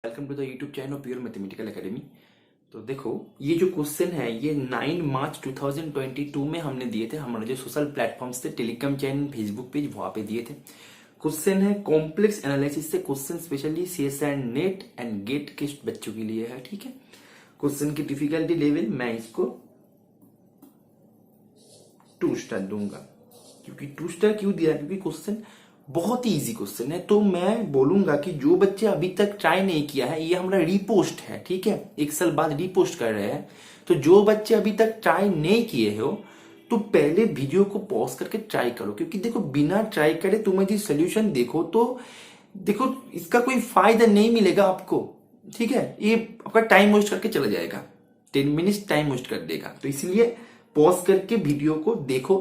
Welcome to the YouTube channel Pure Mathematical Academy. तो देखो, ये जो क्वेश्चन है ये 9 मार्च 2022 में हमने दिए थे। हमारे जो सोशल प्लेटफॉर्म्स थे, टेलीग्राम चैनल, फेसबुक पेज, वहां पे दिए थे। क्वेश्चन है कॉम्प्लेक्स एनालिसिस से question, specially CS and NET and GATE के बच्चों के लिए है। ठीक है, क्वेश्चन की डिफिकल्टी लेवल मैं इसको 2 स्टार दूंगा। क्योंकि 2 स्टार क्यों दिया? क्योंकि क्वेश्चन बहुत ही इजी क्वेश्चन है। तो मैं बोलूंगा कि जो बच्चे अभी तक ट्राई नहीं किया है, ये हमारा रीपोस्ट है। ठीक है, 1 साल बाद रीपोस्ट कर रहे हैं। तो जो बच्चे अभी तक ट्राई नहीं किए हो, तो पहले वीडियो को पॉज करके ट्राई करो। क्योंकि देखो, बिना ट्राई करे तुम यदि सोल्यूशन देखो तो देखो इसका कोई फायदा नहीं मिलेगा आपको। ठीक है, ये आपका टाइम वेस्ट करके चला जाएगा, 10 मिनट टाइम वेस्ट कर देगा। तो इसलिए पॉज करके वीडियो को देखो,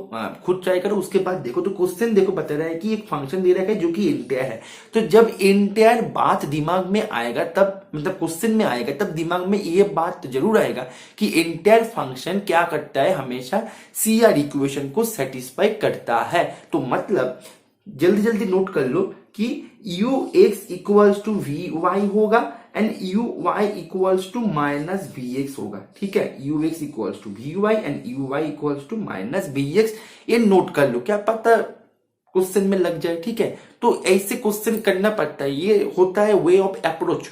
खुद ट्राई करो, उसके बाद देखो। तो क्वेश्चन देखो, बता रहा है कि एक फंक्शन दे रहा है जो कि एंटायर है। तो जब एंटायर बात दिमाग में आएगा, तब मतलब क्वेश्चन में आएगा, तब दिमाग में ये बात जरूर आएगा कि एंटायर फंक्शन क्या करता है, हमेशा सीआर इक्वेशन को सेटिस्फाई करता है। तो मतलब जल्दी जल्दी नोट कर लो कि u x equals to v y होगा and u y equals to minus v x होगा। ठीक है, u x equals to v y and u y equals to minus v x. ये नोट कर लो, क्या पता क्वेश्चन में लग जाए। ठीक है, तो ऐसे क्वेश्चन करना पड़ता है। ये होता है way of approach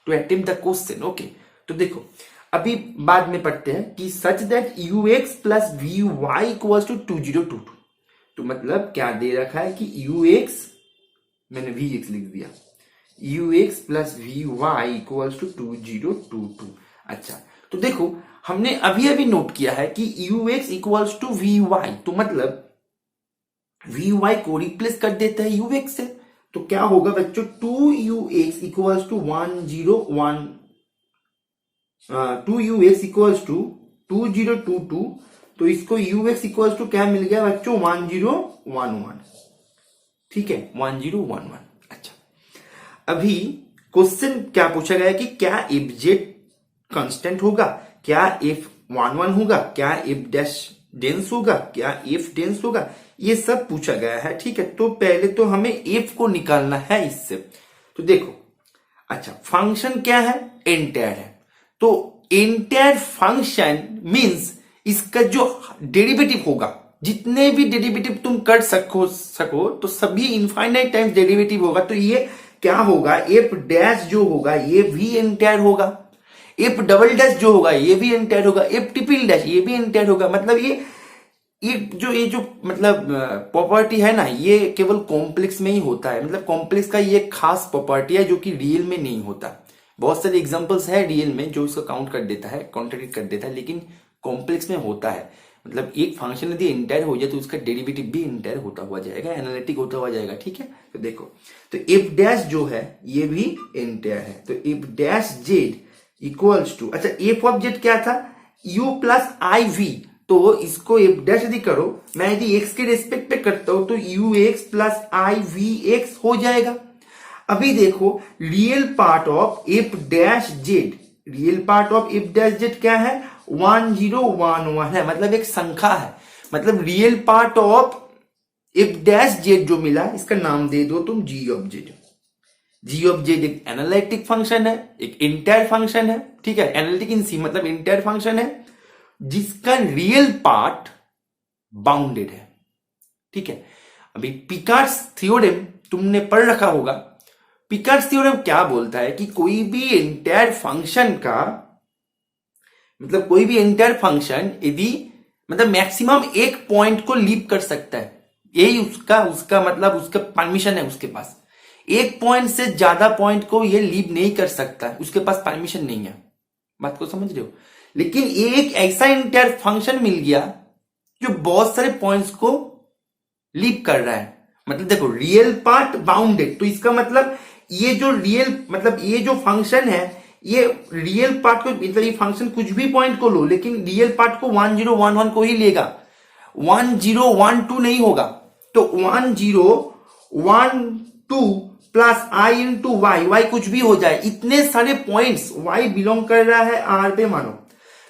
to attempt the question. Okay, तो देखो अभी बाद में पढ़ते हैं कि such that u x plus v y equals to 2022। तो मतलब क्या दे रखा है कि यू एक्स, मैंने वी एक्स लिख दिया, u x plus v y equals to 2022। अच्छा, तो देखो हमने अभी अभी नोट किया है कि u x equals to v y. तो मतलब वी वाई को रिप्लेस कर देता है यू एक्स से। तो क्या होगा बच्चों, 2 u x equals to 101, 2 u x equals to 2022। तो इसको यू एक्स इक्वल्स टू क्या मिल गया बच्चों, 1011। ठीक है, 1011। अच्छा, अभी क्वेश्चन क्या पूछा गया है कि क्या एफ जेड कांस्टेंट होगा, क्या एफ 11 होगा, क्या एफ डैश डेंस होगा, क्या एफ डेंस होगा, ये सब पूछा गया है। ठीक है, तो पहले तो हमें एफ को निकालना है इससे। तो देखो, अच्छा फंक्शन क्या है, एंटायर है। तो एंटायर फंक्शन मींस इसका जो डेरिवेटिव होगा, जितने भी डेरिवेटिव तुम कर सको तो सभी इनफाइनाइट टाइम्स डेरिवेटिव होगा। तो ये क्या होगा, एफ डैश जो होगा ये भी एंटायर होगा, एफ डबल डैश जो होगा ये भी एंटायर होगा, एफ ट्रिपल डैश ये भी एंटायर होगा। मतलब ये जो मतलब प्रॉपर्टी है ना, ये केवल कॉम्प्लेक्स में ही होता है। मतलब कॉम्प्लेक्स का ये खास प्रॉपर्टी है जो कि रियल में नहीं होता। बहुत सारे एग्जांपल्स है रियल में जो इसको काउंट कर देता है, कॉन्ट्रडिक्ट कर देता है, लेकिन कॉम्प्लेक्स में होता है। मतलब एक फंक्शन यदि एंटायर हो जाए तो उसका डेरिवेटिव भी एंटायर होता हुआ जाएगा, एनालिटिक होता हुआ जाएगा। ठीक है, तो देखो, तो एफ डैश जो है ये भी एंटायर है। तो f dash z equals to, अच्छा एफ ऑफ जेड क्या था, यू प्लस आई वी। तो इसको एफ डैश यदि करो, मैं यदि एक्स के रेस्पेक्ट पे करता हूं तो u x plus i v x हो जाएगा। अभी देखो, real part of f dash z, real part of f dash z क्या है, 1011 है। मतलब एक संख्या है। मतलब real part of f dash z जो मिला, इसका नाम दे दो तुम g of z. G of z एक एनालिटिक फंक्शन है, एक एंटायर फंक्शन है। ठीक है, एनालिटिक इन सी मतलब एंटायर फंक्शन है जिसका रियल पार्ट बाउंडेड है। ठीक है, अभी पिकार्ड्स थ्योरम तुमने पढ़ रखा होगा। पिकार्ड्स थ्योरम क्या बोलता है कि कोई भी एंटायर फंक्शन का, मतलब कोई भी एंटायर फंक्शन यदि मतलब मैक्सिमम एक पॉइंट को लीव कर सकता है, यही उसका मतलब उसका परमिशन है उसके पास। एक पॉइंट से ज्यादा पॉइंट को ये लीव नहीं कर सकता, उसके पास परमिशन नहीं है। बात को समझ रहे हो? लेकिन एक ऐसा एंटायर फंक्शन मिल गया जो बहुत सारे पॉइंट्स को लीव कर रहा है। मतलब देखो, रियल पार्ट बाउंडेड, तो इसका मतलब ये जो रियल मतलब ये जो फंक्शन है, ये रियल पार्ट को, मतलब ये फंक्शन कुछ भी पॉइंट को लो, लेकिन रियल पार्ट को 1011 को ही लेगा, 1012 नहीं होगा। तो 1012 प्लस आई इंटू वाई, वाई कुछ भी हो जाए, इतने सारे पॉइंट्स, वाई बिलोंग कर रहा है आर पे मानो,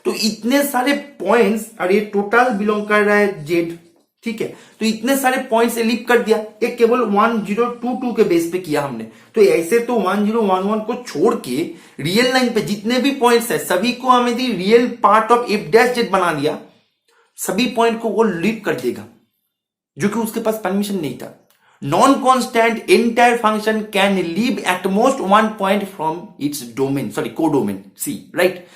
तो इतने सारे पॉइंट्स, और ये टोटल बिलोंग कर रहा है जेड। ठीक है। तो इतने सारे पॉइंट्स एलिप कर दिया, एक केवल 1022 के बेस पे किया हमने। तो ऐसे तो 1011 को छोड़ के रियल लाइन पे जितने भी पॉइंट्स है सभी को हमें दी real part of f dash z बना दिया, सभी पॉइंट को वो लीप कर देगा, जो कि उसके पास परमिशन नहीं था। Non constant entire function can leave at most one point from its domain, sorry codomain C, right.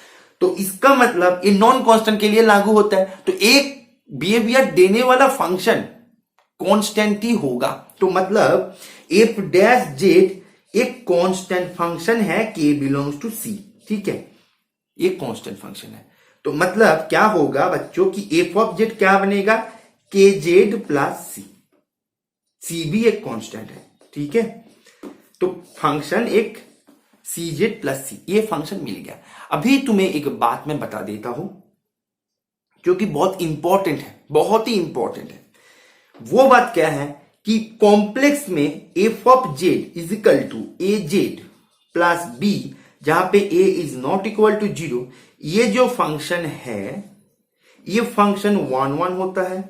तो इसका मतलब ये नॉन कॉन्स्टेंट के लिए लागू होता है। तो एक बिहेवियर देने वाला फंक्शन कांस्टेंट ही होगा। तो मतलब एफ डैश जेड एक कांस्टेंट फंक्शन है के बिलोंग्स टू सी, ठीक है, एक कांस्टेंट फंक्शन है। तो मतलब क्या होगा बच्चों की एफ ऑफ जेड क्या बनेगा, के जेड प्लस सी, सी भी एक कांस्टेंट है, ठीक है। तो फंक्शन एक सी जेड प्लस सी, ये फंक्शन मिल गया। अभी तुम्हें एक बात मैं बता देता हूं जो कि बहुत इंपॉर्टेंट है, बहुत ही इंपॉर्टेंट है। वो बात क्या है कि कॉम्प्लेक्स में f of z is equal to a z plus b, जहां पे a is not equal to 0, ये जो फंक्शन है ये फंक्शन 1 होता है,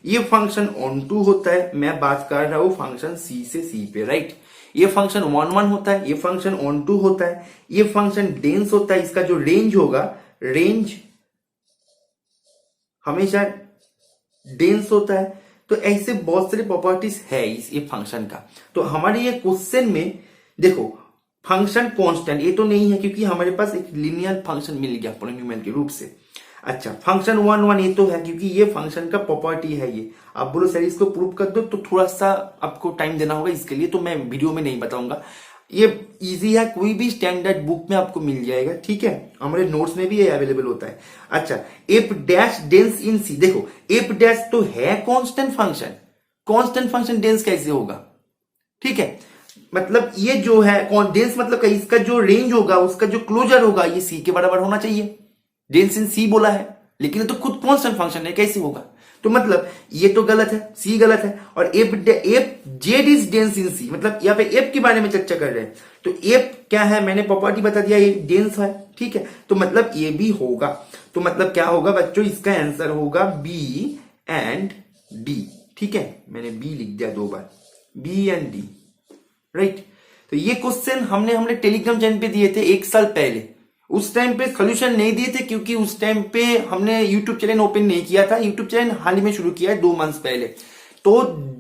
ये फंक्शन ऑन टू होता है। मैं बात कर रहा हूं फंक्शन सी से सी पे, राइट। ये फंक्शन 1 होता है, ये फंक्शन ऑन टू होता है, ये फंक्शन डेंस होता है। इसका जो रेंज होगा, रेंज हमेशा डेंस होता है। तो ऐसे बहुत सारे प्रॉपर्टीज है इस ये फंक्शन का। तो हमारे ये क्वेश्चन में देखो फंक्शन कांस्टेंट ये तो नहीं है, क्योंकि हमारे पास एक लीनियर फंक्शन मिल गया पॉलिनोमियल के रूप से। अच्छा, फंक्शन 1 ये तो है क्योंकि ये फंक्शन का प्रॉपर्टी है ये। आप बोलो सर इसको प्रूव कर दो, तो थोड़ा सा आपको टाइम देना होगा इसके लिए, तो मैं वीडियो में नहीं बताऊंगा। ये इजी है, कोई भी स्टैंडर्ड बुक में आपको मिल जाएगा, ठीक है। हमारे नोट्स में भी ये अवेलेबल होता है। अच्छा, एफ डैश डेंस इन सी, देखो एफ डैश तो है constant function, constant function dense कैसे होगा, ठीक है। मतलब ये जो है डेंस मतलब इसका जो रेंज होगा, उसका जो क्लोजर होगा ये सी के बराबर होना चाहिए। डेंस इन सी बोला है, लेकिन ये तो खुद कांस्टेंट फंक्शन है, कैसे होगा। तो मतलब ये तो गलत है, सी गलत है। और f z is dense in C, मतलब यहाँ पे एफ के बारे में चर्चा कर रहे हैं। तो एफ क्या है, मैंने प्रॉपर्टी बता दिया, ये डेंस है, ठीक है। तो मतलब ये भी होगा। तो मतलब क्या होगा बच्चों, इसका आंसर होगा बी एंड डी, ठीक है। मैंने बी लिख दिया 2 बार, बी एंड डी, राइट। तो ये क्वेश्चन हमने टेलीग्राम चैनल पे दिए थे 1 साल पहले। उस टाइम पे सोल्यूशन नहीं दिए थे क्योंकि उस टाइम पे हमने यूट्यूब चैनल ओपन नहीं किया था। यूट्यूब चैनल हाल ही में शुरू किया है 2 मंथ्स पहले। तो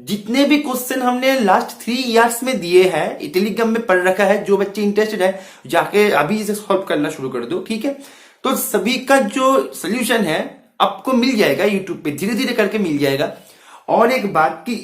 जितने भी क्वेश्चन हमने लास्ट 3 इयर्स में दिए हैं टेलीग्राम में पढ़ रखा है। जो बच्चे इंटरेस्टेड है जाके अभी इसे सॉल्व करना शुरू कर दो, ठीक है। तो सभी का जो सोल्यूशन है आपको मिल जाएगा यूट्यूब पे, धीरे धीरे करके मिल जाएगा। और एक बात की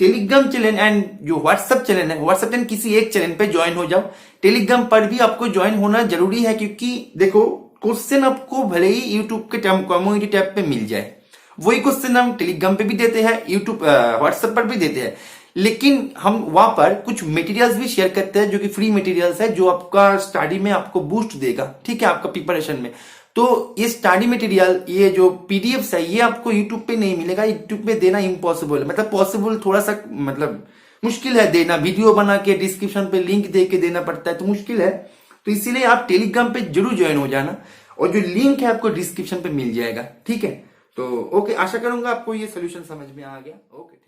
टेलीग्राम चैनल एंड जो व्हाट्सएप चैनल है, व्हाट्सएप चैनल किसी एक चैनल पे ज्वाइन हो जाओ, टेलीग्राम पर भी आपको ज्वाइन होना जरूरी है। क्योंकि देखो क्वेश्चन आपको भले ही यूट्यूब के कम्युनिटी टैब पे मिल जाए, वही क्वेश्चन हम टेलीग्राम पे भी देते हैं, यूट्यूब व्हाट्सएप पर भी देते हैं, लेकिन हम वहां पर कुछ मटेरियल्स भी शेयर करते हैं जो कि फ्री मटेरियल्स है, जो आपका स्टडी में आपको बूस्ट देगा, ठीक है, आपका प्रिपरेशन में। तो ये स्टडी मटेरियल, ये जो पीडीएफ है, ये आपको यूट्यूब पे नहीं मिलेगा। यूट्यूब पे देना इम्पॉसिबल है, मतलब पॉसिबल थोड़ा सा मतलब मुश्किल है देना। वीडियो बना के डिस्क्रिप्शन पे लिंक दे के देना पड़ता है, तो मुश्किल है। तो इसीलिए आप टेलीग्राम पे जरूर ज्वाइन हो जाना, और जो लिंक है आपको डिस्क्रिप्शन पे मिल जाएगा, ठीक है। तो ओके, आशा करूंगा आपको ये सोल्यूशन समझ में आ गया। ओके।